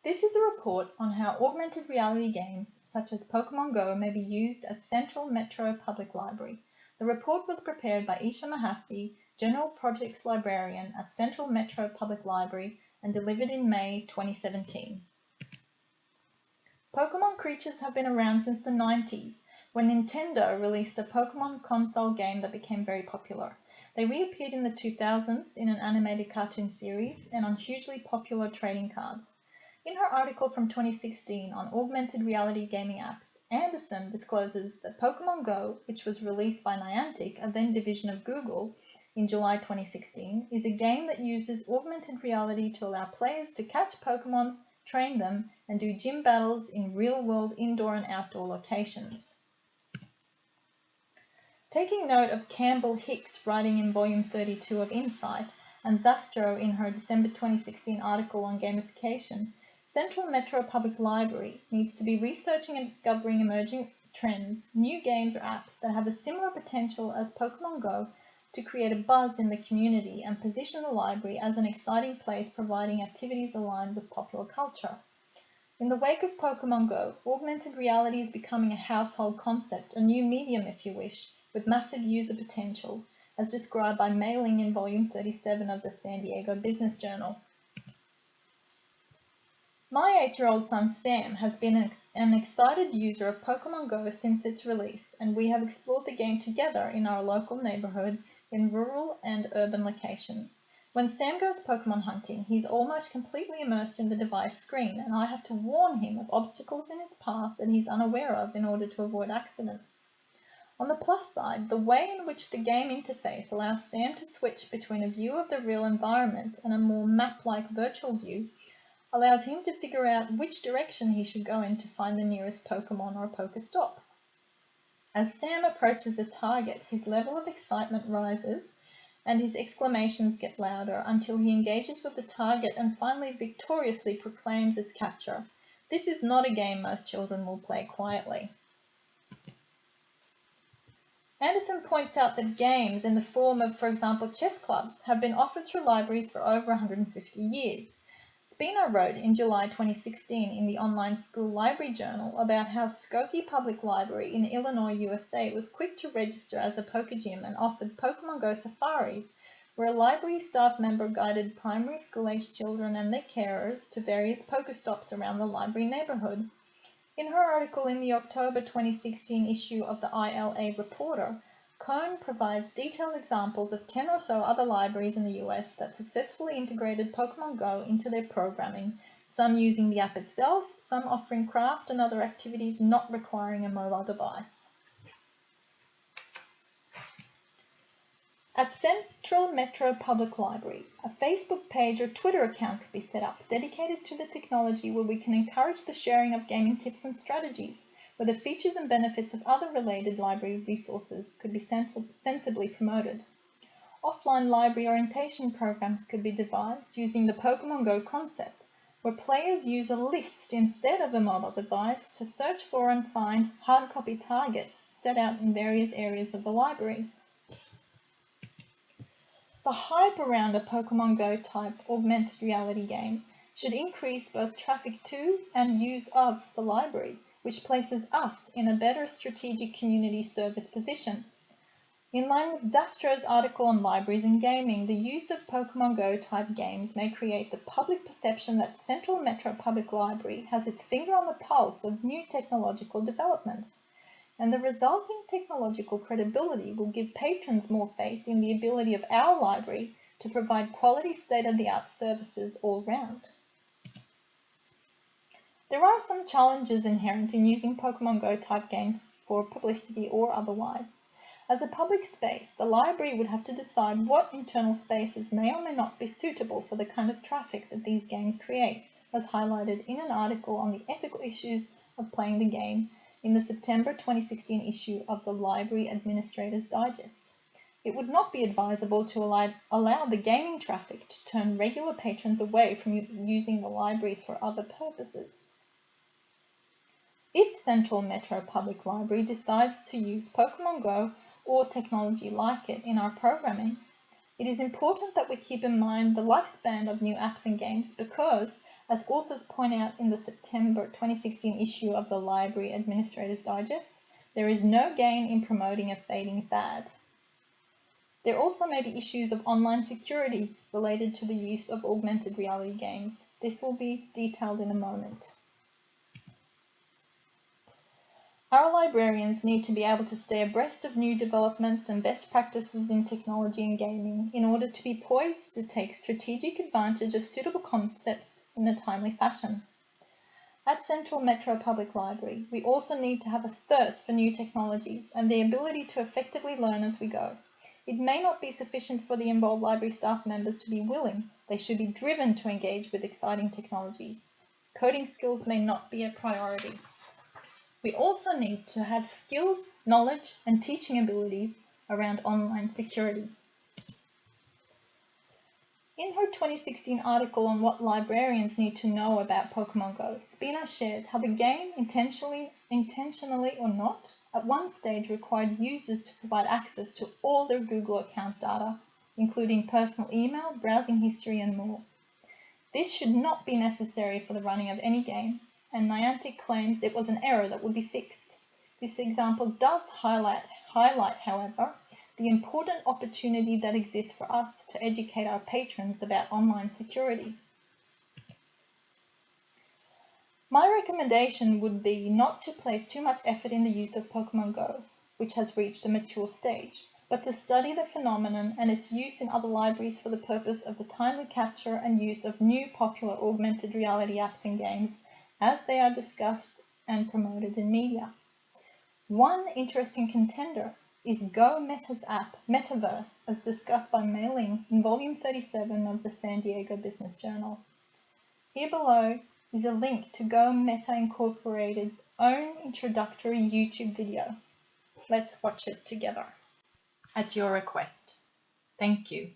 This is a report on how augmented reality games such as Pokemon Go may be used at Central Metro Public Library. The report was prepared by Isha Mahaffey, General Projects Librarian at Central Metro Public Library, and delivered in May 2017. Pokemon creatures have been around since the 90s, when Nintendo released a Pokemon console game that became very popular. They reappeared in the 2000s in an animated cartoon series and on hugely popular trading cards. In her article from 2016 on augmented reality gaming apps, Anderson discloses that Pokemon Go, which was released by Niantic, a then division of Google, in July 2016, is a game that uses augmented reality to allow players to catch Pokemons, train them, and do gym battles in real-world indoor and outdoor locations. Taking note of Campbell Hicks writing in Volume 32 of Insight, and Zastro in her December 2016 article on gamification, Central Metro Public Library needs to be researching and discovering emerging trends, new games or apps that have a similar potential as Pokemon Go to create a buzz in the community and position the library as an exciting place providing activities aligned with popular culture. In the wake of Pokemon Go, augmented reality is becoming a household concept, a new medium if you wish, with massive user potential, as described by Mailing in Volume 37 of the San Diego Business Journal. My 8-year-old son Sam has been an excited user of Pokemon Go since its release, and we have explored the game together in our local neighborhood in rural and urban locations. When Sam goes Pokemon hunting, he's almost completely immersed in the device screen, and I have to warn him of obstacles in his path that he's unaware of in order to avoid accidents. On the plus side, the way in which the game interface allows Sam to switch between a view of the real environment and a more map-like virtual view allows him to figure out which direction he should go in to find the nearest Pokemon or Pokestop. As Sam approaches a target, his level of excitement rises and his exclamations get louder until he engages with the target and finally victoriously proclaims its capture. This is not a game most children will play quietly. Anderson points out that games in the form of, for example, chess clubs have been offered through libraries for over 150 years. Spina wrote in July 2016 in the Online School Library Journal about how Skokie Public Library in Illinois, USA was quick to register as a poker gym and offered Pokemon Go safaris, where a library staff member guided primary school-aged children and their carers to various Pokestops around the library neighborhood. In her article in the October 2016 issue of the ILA Reporter, Cohn provides detailed examples of 10 or so other libraries in the US that successfully integrated Pokemon Go into their programming, some using the app itself, some offering craft and other activities not requiring a mobile device. At Central Metro Public Library, a Facebook page or Twitter account could be set up dedicated to the technology where we can encourage the sharing of gaming tips and strategies, where the features and benefits of other related library resources could be sensibly promoted. Offline library orientation programs could be devised using the Pokemon Go concept, where players use a list instead of a mobile device to search for and find hard copy targets set out in various areas of the library. The hype around a Pokemon Go type augmented reality game should increase both traffic to and use of the library, which places us in a better strategic community service position. In line with Zastro's article on libraries and gaming, the use of Pokemon Go type games may create the public perception that Central Metro Public Library has its finger on the pulse of new technological developments, and the resulting technological credibility will give patrons more faith in the ability of our library to provide quality state-of-the-art services all round. There are some challenges inherent in using Pokemon Go type games for publicity or otherwise. As a public space, the library would have to decide what internal spaces may or may not be suitable for the kind of traffic that these games create, as highlighted in an article on the ethical issues of playing the game in the September 2016 issue of the Library Administrator's Digest. It would not be advisable to allow the gaming traffic to turn regular patrons away from using the library for other purposes. If Central Metro Public Library decides to use Pokemon Go or technology like it in our programming, it is important that we keep in mind the lifespan of new apps and games because, As authors point out in the September 2016 issue of the Library Administrator's Digest, there is no gain in promoting a fading fad. There also may be issues of online security related to the use of augmented reality games. This will be detailed in a moment. Our librarians need to be able to stay abreast of new developments and best practices in technology and gaming in order to be poised to take strategic advantage of suitable concepts in a timely fashion. At Central Metro Public Library, we also need to have a thirst for new technologies and the ability to effectively learn as we go. It may not be sufficient for the involved library staff members to be willing, they should be driven to engage with exciting technologies. Coding skills may not be a priority. We also need to have skills, knowledge, and teaching abilities around online security. In her 2016 article on what librarians need to know about Pokemon Go, Spina shares how the game, intentionally or not, at one stage required users to provide access to all their Google account data, including personal email, browsing history, and more. This should not be necessary for the running of any game, and Niantic claims it was an error that would be fixed. This example does highlight, however, the important opportunity that exists for us to educate our patrons about online security. My recommendation would be not to place too much effort in the use of Pokemon Go, which has reached a mature stage, but to study the phenomenon and its use in other libraries for the purpose of the timely capture and use of new popular augmented reality apps and games as they are discussed and promoted in media. One interesting contender is Go Meta's app, Metaverse, as discussed by Mei Ling in Volume 37 of the San Diego Business Journal. Here below is a link to Go Meta Incorporated's own introductory YouTube video. Let's watch it together. At your request. Thank you.